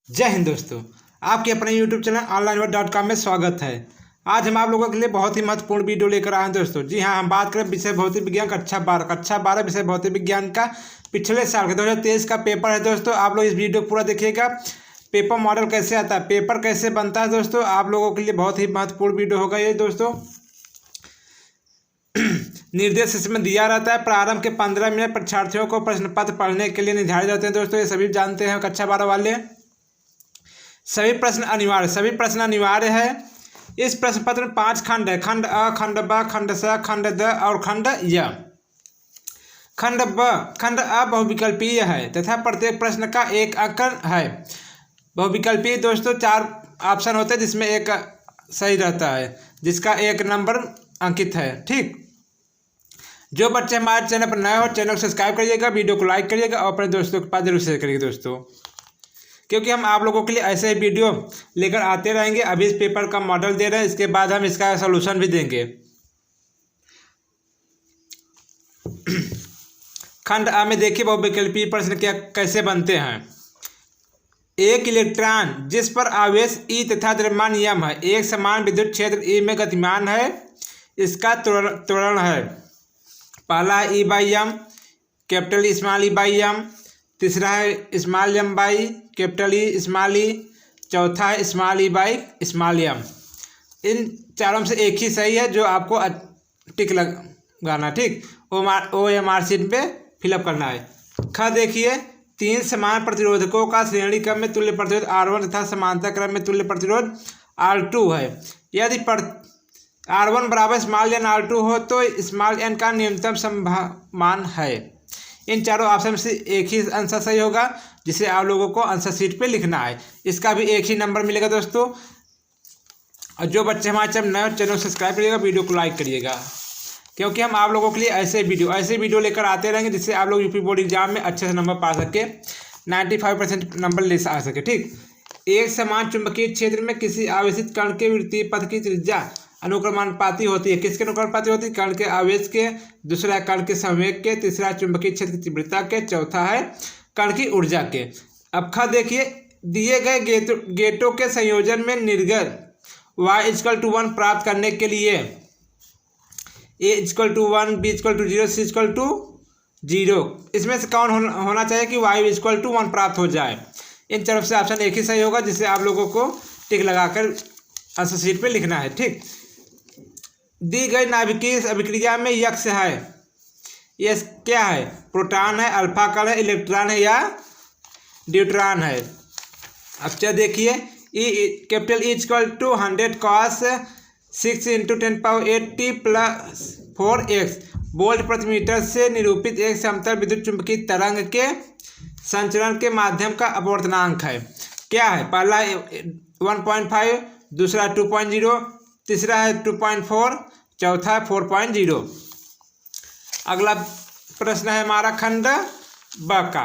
जय हिंद दोस्तों। आपके अपने YouTube चैनल onlineworld.com में स्वागत है। आज हम आप लोगों के लिए बहुत ही महत्वपूर्ण वीडियो लेकर आए हैं दोस्तों। जी हाँ, हम बात करें विषय भौतिक विज्ञान कक्षा 12 विषय भौतिक विज्ञान का पिछले साल का 2023 का पेपर है दोस्तों। आप लोग इस वीडियो पूरा देखिएगा। पेपर मॉडल कैसे आता है, पेपर कैसे बनता है दोस्तों, आप लोगों के लिए बहुत ही महत्वपूर्ण वीडियो होगा ये दोस्तों। निर्देश इसमें दिया रहता है। प्रारंभ के 15 मिनट परीक्षार्थियों को प्रश्न पत्र पढ़ने के लिए निर्धारित रहते हैं दोस्तों। ये सभी जानते हैं कक्षा 12 वाले। सभी प्रश्न अनिवार्य है। इस प्रश्न पत्र में 5 खंड है। खंड अ, खंड ब, खंड स, खंड द और खंड य। खंड अ बहुविकल्पीय है तथा प्रत्येक प्रश्न का एक अंक है। बहुविकल्पीय दोस्तों 4 ऑप्शन होते हैं जिसमें एक सही रहता है, जिसका 1 नंबर अंकित है। ठीक, जो बच्चे हमारे चैनल पर नए हो चैनल को सब्सक्राइब करिएगा, वीडियो को लाइक करिएगा और अपने दोस्तों के पास जरूर शेयर करिएगा दोस्तों, क्योंकि हम आप लोगों के लिए ऐसे ही वीडियो लेकर आते रहेंगे। अभी इस पेपर का मॉडल दे रहे हैं, इसके बाद हम इसका सॉल्यूशन भी देंगे। खंड आ में देखिए बहुविकल्पीय प्रश्न क्या कैसे बनते हैं। एक इलेक्ट्रॉन जिस पर आवेश ई तथा द्रव्यमान यम है, एक समान विद्युत क्षेत्र ई में गतिमान है, इसका त्वरण है। पहला है E by M, capital E small E by M. तीसरा है small M by capital E small E. चौथा है small E by small M. इन चारों में से एक ही सही है, जो आपको टिक लगाना। ठीक, OMR शीट पे फिलअप करना है। ख देखिए, 3 समान प्रतिरोधकों का श्रेणी क्रम में तुल्य प्रतिरोध R1 तथा समांतर क्रम में तुल्य प्रतिरोध R2 है। यदि R1 बराबर स्मॉल एन R2 हो तो स्मॉल एन का न्यूनतम सममान है। इन चारों ऑप्शन से एक ही आंसर सही होगा, जिसे आप लोगों को आंसर शीट पे लिखना है। इसका भी एक ही नंबर मिलेगा दोस्तों। और जो बच्चे हमारे चैनल सब्सक्राइब करिएगा, वीडियो को लाइक करिएगा, क्योंकि हम आप लोगों के लिए ऐसे वीडियो लेकर आते रहेंगे जिससे आप लोग यूपी बोर्ड एग्जाम में अच्छे से नंबर पा सके, 95% नंबर ले आ सके। ठीक, एक समान चुंबकीय क्षेत्र में किसी आवेशित कण के वृत्तीय पथ की त्रिज्या अनुक्रमानुपाती होती है। किसके अनुक्रमानुपाती होती है? कण के आवेश के, दूसरा कण के संवेग के, तीसरा चुंबकीय क्षेत्र की तीव्रता के, चौथा है कण की ऊर्जा के। अब ख देखिए, दिए गए गेटों के संयोजन में निर्गत y=1 प्राप्त करने के लिए A=1, B=0, C=0, इसमें से कौन होना चाहिए कि y=1 प्राप्त हो जाए। इन तरफ से ऑप्शन एक ही सही होगा, जिसे आप लोगों को टिक लगाकर आंसर शीट पे लिखना है। ठीक, दी गई नाभिकीय अभिक्रिया में यक्ष है, ये क्या है? प्रोटॉन है, अल्फा कण है, इलेक्ट्रॉन है या ड्यूट्रॉन है। अब क्या देखिए, capital E=100 cos 6 × 10⁸ + 4x volt प्रति मीटर से निरूपित एक समतल विद्युत चुंबकीय तरंग के संचरण के माध्यम का अपवर्तनांक है। क्या है? पहला 1.5, दूसरा 2.0, तीसरा है 2.4, चौथा है 4.0। अगला प्रश्न है हमारा खंड ब का।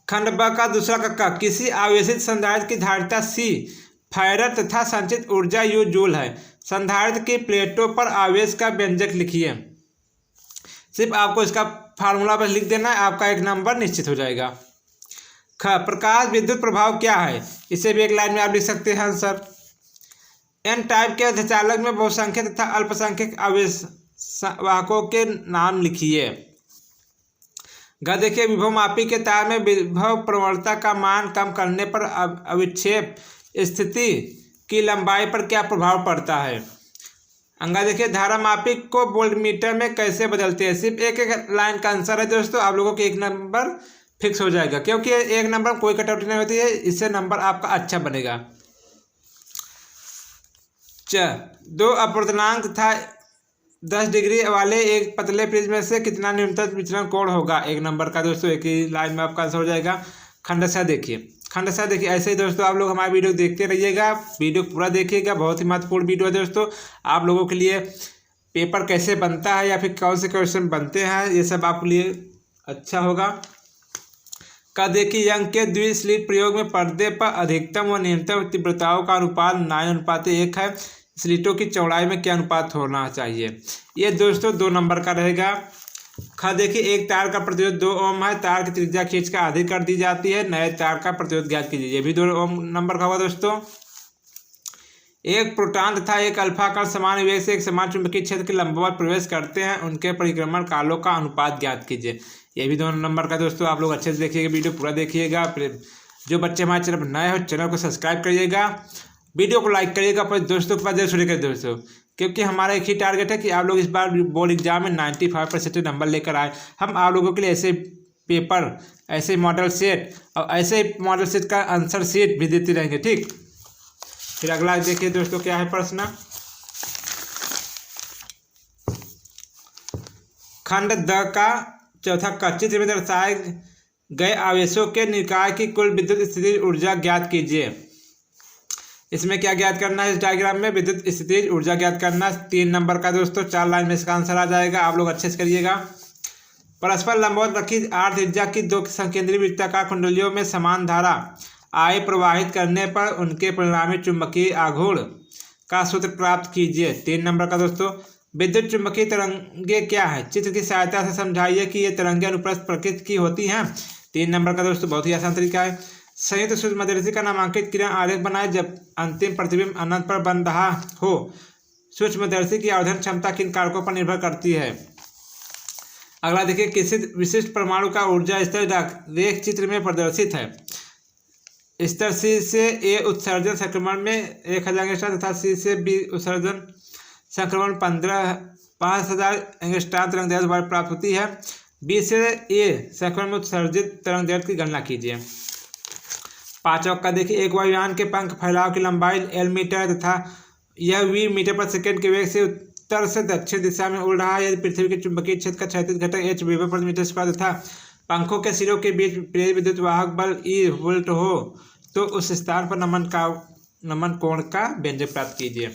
खंड ब का दूसरा कक्का, किसी आवेशित संधारित्र की धारिता C फैराड तथा संचित ऊर्जा U जूल है। संधारित्र की प्लेटों पर आवेश का व्यंजक लिखिए। सिर्फ आपको इसका फार्मूला बस लिख देना है, आपका 1 नंबर निश्चित हो जाएगा। ख, प्रकाश विद्युत प्रभाव क्या है? इसे भी एक लाइन में आप लिख सकते हैं आंसर। एन टाइप के अर्धचालक में बहुसंख्यक तथा अल्पसंख्यक आवेश वाहकों के नाम लिखिए। ग देखिए, विभवमापी के तार में विभव प्रवणता का मान कम करने पर अविक्षेप स्थिति की लंबाई पर क्या प्रभाव पड़ता है। अंगा देखिए, धारा मापी को वोल्टमीटर में कैसे बदलते हैं। सिर्फ एक लाइन का आंसर है दोस्तों, आप लोगों के 1 नंबर फिक्स हो जाएगा, क्योंकि 1 नंबर कोई कटौती नहीं होती है, इससे नंबर आपका अच्छा बनेगा। 2 अपवर्तनांक तथा 10 डिग्री वाले एक पतले प्रिज्म में से कितना न्यूनतम विचलन कोण होगा। 1 नंबर का दोस्तों, एक ही लाइन में आपका आंसर हो जाएगा। खंड स देखिए, ऐसे ही दोस्तों आप लोग हमारे वीडियो देखते रहिएगा, वीडियो पूरा देखिएगा। बहुत ही महत्वपूर्ण वीडियो है दोस्तों, आप लोगों के लिए पेपर कैसे बनता है या फिर कौन से क्वेश्चन बनते हैं, ये सब आपके लिए अच्छा होगा। का देखिए, यंग के द्विस्लिट प्रयोग में पर्दे पर अधिकतम व न्यूनतम तीव्रताओं का अनुपात 9:1 है। स्लिटों की चौड़ाई में क्या अनुपात होना चाहिए। ये दोस्तों 2 नंबर का रहेगा। ख देखिए, एक तार का प्रतिरोध 2 ओम है, तार की त्रिज्या खींचकर आधी कर दी जाती है, नए तार का प्रतिरोध ज्ञात कीजिए। ये भी 2 ओम नंबर का होगा दोस्तों। एक प्रोटॉन तथा एक अल्फा कण समान वेग से एक समान चुंबकीय क्षेत्र के लंबवत प्रवेश करते हैं, उनके परिक्रमण कालों का अनुपात ज्ञात कीजिए। ये भी 2 नंबर का दोस्तों। आप लोग अच्छे से देखिएगा, वीडियो पूरा देखिएगा। जो बच्चे हमारे चैनल पर नए हो, चैनल को सब्सक्राइब करिएगा, वीडियो को लाइक करिएगा, अपने दोस्तों के पास जरूर शेयर करिए दोस्तों, क्योंकि हमारा एक ही टारगेट है कि आप लोग इस बार बोर्ड एग्जाम में 95% नंबर लेकर आए। हम आप लोगों के लिए ऐसे पेपर, ऐसे मॉडल सेट और ऐसे मॉडल सेट का आंसर सेट भी देते रहेंगे, ठीक। फिर अगला देखिए दोस्तों, क्या है प्रश्न। खंड द का चौथा का चित्र में दर्शाए गए आवेशों के निकाय की कुल विद्युत स्थितिज ऊर्जा ज्ञात कीजिए। इसमें क्या ज्ञात करना है? इस डायग्राम में विद्युत स्थितिज ऊर्जा ज्ञात करना। 3 नंबर का दोस्तों, 4 लाइन में इसका आंसर आ जाएगा। आप लोग अच्छे से करिएगा। परस्पर लंबवत रखी 8 त्रिज्या की 2 संकेंद्रीय वृत्ताकार कुंडलियों में समान धारा आई प्रवाहित करने पर उनके परिणामी चुंबकीय आघूर्ण का सूत्र प्राप्त कीजिए। 3 नंबर का दोस्तों, विद्युत चुंबकीय तरंगे क्या है? चित्र की सहायता से समझाइए कि ये तरंगे अनुप्रस्थ प्रकृति की होती हैं। 3 नंबर का दोस्तों, बहुत ही आसान तरीका है। संयुक्त सूक्ष्मदर्शी का नामांकित किरण आरेख बनाए जब अंतिम प्रतिबिंब अनंत पर बन रहा हो। सूक्ष्मदर्शी की आवर्धन क्षमता किन कारकों पर निर्भर करती है? अगला देखिए, किसी विशिष्ट परमाणु का ऊर्जा स्तर रेख चित्र में प्रदर्शित है। स्तर सी से ए उत्सर्जन संक्रमण में 1000 एंगस्ट्रॉम तथा सी से बी उत्सर्जन संक्रमण 5000 एंगस्ट्रॉम तरंग दैर्ध्य द्वारा प्राप्त होती है। बी से ए संक्रमण में उत्सर्जित तरंग दैर्ध्य की गणना कीजिए। 5वां का देखिए, एक वायुयान के पंख फैलाव की लंबाई L मीटर तथा यह V मीटर पर सेकंड के वेग से उत्तर से दक्षिण दिशा में उड़ रहा है। यदि पृथ्वी के चुंबकीय क्षेत्र का क्षैतिज घटक H वेबर प्रति मीटर स्क्वायर तथा पंखों के सिरों के बीच प्रेरित विद्युत वाहक बल E वोल्ट हो, तो उस स्थान पर नमन कोण का व्यंजक प्राप्त कीजिए।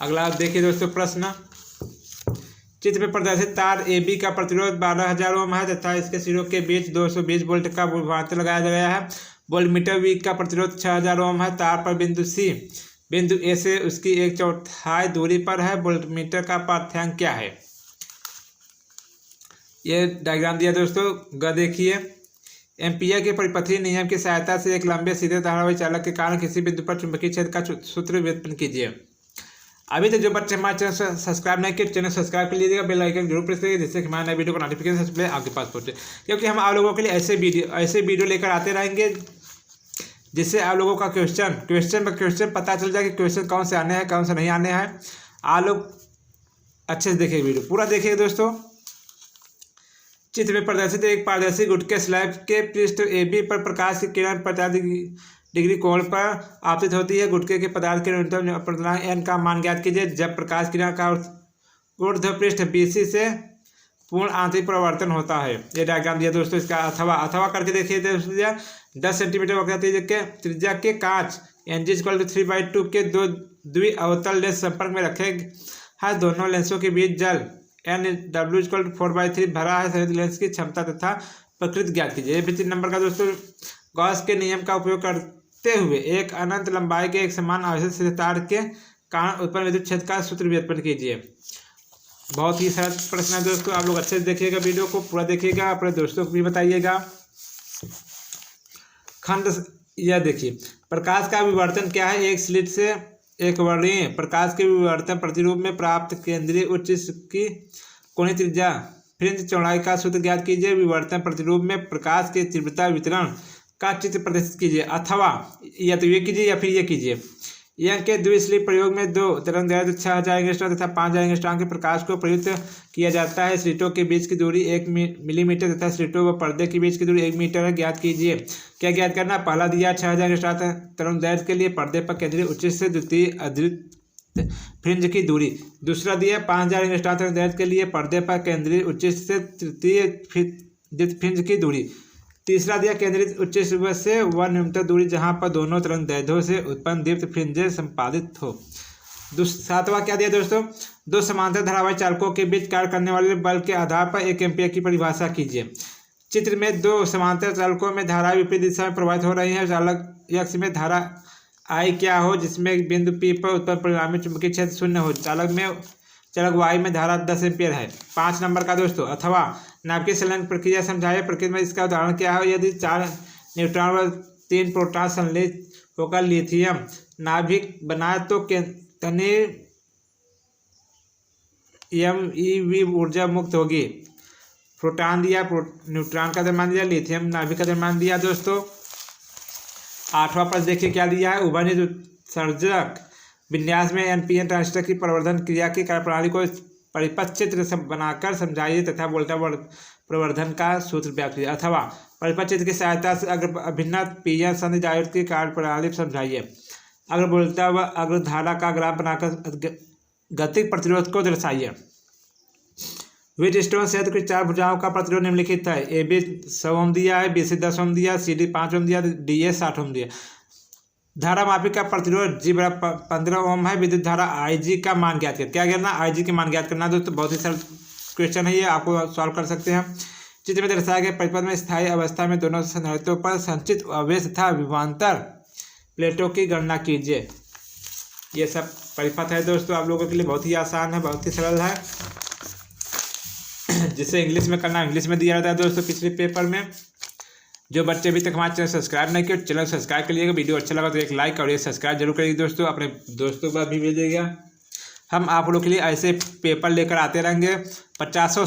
अगला देखिए दोस्तों प्रश्न। चित्र में प्रदर्शित तार AB का प्रतिरोध 12000 ओम है तथा इसके सिरों के बीच 220 वोल्ट का विभवांतर लगाया गया है। वोल्टमीटर V का प्रतिरोध 6000 ओम है। तार पर बिंदु C बिंदु A से उसकी 1/4 दूरी पर है। वोल्टमीटर का पाठ्यांक क्या है? ये डायग्राम दिया दोस्तों, देखिए। एम्पियर के परिपथीय नियम की सहायता से एक लंबे सीधे धारावाही चालक के कारण किसी बिंदु पर चुंबकीय क्षेत्र का सूत्र व्युत्पन्न कीजिए। अभी तक जो बच्चे हमारे चैनल से सब्सक्राइब नहीं किए, चैनल सब्सक्राइब कर लीजिएगा, बेल आइकन जरूर प्रेस करिए, जिससे कि हमारे नए वीडियो को नोटिफिकेशन सबसे पहले आपके पास पहुंचे। क्योंकि हम आप लोगों के लिए ऐसे वीडियो लेकर आते रहेंगे जिससे आप लोगों का क्वेश्चन पता चल जाए कि क्वेश्चन कौन से आने हैं, कौन से नहीं आने हैं। आप लोग अच्छे से देखिए, वीडियो पूरा देखिए दोस्तों। चित्र में प्रदर्शित एक पारदर्शी गुटके स्लैब के पृष्ठ AB पर प्रकाश की किरण 50 डिग्री कोण पर आपतित होती है। गुटके के पदार्थ के न्यूनतम अपवर्तनांक n का मान ज्ञात कीजिए जब प्रकाश किरण का ऊर्ध्व पृष्ठ BC से पूर्ण आंतरिक परावर्तन होता है। ये डायग्राम दिया दोस्तों। इसका अथवा करके देखिए दोस्तों। 10 सेंटीमीटर वक्रता त्रिज्या के कांच NG=3/2 के 2 द्विअवतल लेंस संपर्क में रखे हैं। दोनों लेंसों के बीच जल NW=4/3 भरा है। संयुक्त लेंस की क्षमता तथा प्रकृति ज्ञात कीजिए। 3 नंबर का दोस्तों, गॉस के नियम का उपयोग करते हुए एक अनंत लंबाई के एक समान आवेशित सीधे तार के कारण उत्पन्न विद्युत क्षेत्र का सूत्र व्युत्पन्न कीजिए। बहुत ही सरल प्रश्न है दोस्तों। आप लोग अच्छे से देखिएगा, वीडियो को पूरा देखिएगा, अपने दोस्तों को भी बताइएगा। खंड यह देखिए, प्रकाश का विवर्तन क्या है? एक स्लिट से एक वर्णीय प्रकाश के विवर्तन प्रतिरूप में प्राप्त केंद्रीय उच्च की कोणीय त्रिज्या फ्रिंज चौड़ाई का सूत्र ज्ञात कीजिए। विवर्तन प्रतिरूप में प्रकाश के तीव्रता वितरण का चित्र प्रदर्शित कीजिए। अथवा या तो ये कीजिए या फिर ये कीजिए। यंग के द्विस्लिट प्रयोग में 2 तरंग दैर्ध्य 6000 एंगस्ट्रॉम तथा 5000 एंगस्ट्रॉम के प्रकाश को प्रयुक्त किया जाता है। स्लिटों के बीच की दूरी 1 मिलीमीटर तथा स्लिटों व पर्दे के बीच की दूरी 1 मीटर है। ज्ञात कीजिए। क्या ज्ञात करना? पहला दिया 6000 एंगस्ट्रॉम तरंग दैर्ध्य के लिए पर्दे पर केंद्रीय उच्च से द्वितीय अतिरिक्त फ्रिंज की दूरी। दूसरा दिया 5000 एंगस्ट्रॉम तरंग दैर्ध्य के लिए पर्दे पर केंद्रीय उच्च से तृतीय फ्रिंज की दूरी। तीसरा दिया केंद्रित उच्च से वह न्यूनतम दूरी जहां पर दोनों तरंग दैर्ध्यों से उत्पन्न दीप्त फ्रिंजें संपादित हो। 7वां क्या दिया दोस्तों? 2 समांतर धारावाही चालकों के बीच कार्य करने वाले बल के आधार पर 1 एम्पीयर की परिभाषा कीजिए। चित्र में 2 समांतर चालकों में धाराएं विपरीत दिशा में प्रवाहित हो रही हैं। चालक X में धारा I क्या हो जिसमें बिंदु P पर उत्पन्न परिणामी चुंबकीय क्षेत्र 0 हो। चलक वायु में धारा 10 एम्पीयर है। 5 नंबर का दोस्तों, अथवा नाभिकीय संलयन प्रक्रिया समझाइए। प्रकृति में इसका उदाहरण क्या है? यदि 4 न्यूट्रॉन व 3 प्रोटॉन सम्मिलित होकर लिथियम नाभिक बनाए तो कितनी MeV ऊर्जा मुक्त होगी? प्रोटॉन दिया, न्यूट्रॉन का द्रव्यमान दिया, लिथियम नाभिक का द्रव्यमान दिया दोस्तों। 8वां प्रश्न देखिए क्या दिया है। उभयनिष्ठ उत्सर्जक विन्यास में NPN ट्रांजिस्टर की प्रवर्धन क्रिया की कार्यप्रणाली को परिपथ चित्र बनाकर समझाइए तथा वोल्टा प्रवर्धन का सूत्र व्याप्त कीजिए। अथवा परिपथ चित्र की सहायता से अभिन्न PN संधि डायोड की कार्यप्रणाली समझाइए। अग्र वोल्टा व अग्र धारा का ग्राफ बनाकर गतिक प्रतिरोध को दर्शाइए। व्हीटस्टोन संयंत्र की 4 भुजाओं का प्रतिरोध निम्नलिखित है। AB 100 ओम दिया है, BC 10 ओम दिया, CD 5 ओम दिया, DA 60 ओम दिया। धारा मापी का प्रतिरोध G बराबर 15 ओम है। विद्युत धारा IG का मान ज्ञात करना। क्या करना? IG के मान ज्ञात करना दोस्तों। बहुत ही सरल क्वेश्चन है ये, आपको सॉल्व कर सकते हैं। चित्र में दर्शाया गया परिपथ में स्थायी अवस्था में दोनों संधारित्रों पर संचित आवेश तथा विभवांतर प्लेटों की गणना कीजिए। ये सब परिपथ है दोस्तों, आप लोगों के लिए बहुत ही आसान है, बहुत ही सरल है। जिसे इंग्लिश में करना इंग्लिश में दिया जाता है दोस्तों पिछले पेपर में। जो बच्चे अभी तक हमारे चैनल सब्सक्राइब नहीं किए, चैनल सब्सक्राइब करिएगा। वीडियो अच्छा लगा तो एक लाइक और एक सब्सक्राइब जरूर करिए दोस्तों। अपने दोस्तों पर भी भेजिएगा। हम आप लोगों के लिए ऐसे पेपर लेकर आते रहेंगे। 50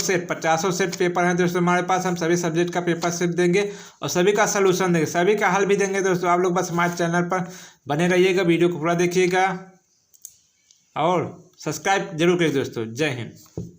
सेट पेपर हैं दोस्तों हमारे पास। हम सभी सब्जेक्ट का पेपर सेट देंगे और सभी का सलूशन देंगे, सभी का हल भी देंगे दोस्तों। आप लोग बस हमारे चैनल पर बने रहिएगा, वीडियो को पूरा देखिएगा और सब्सक्राइब जरूर करिए दोस्तों। जय हिंद।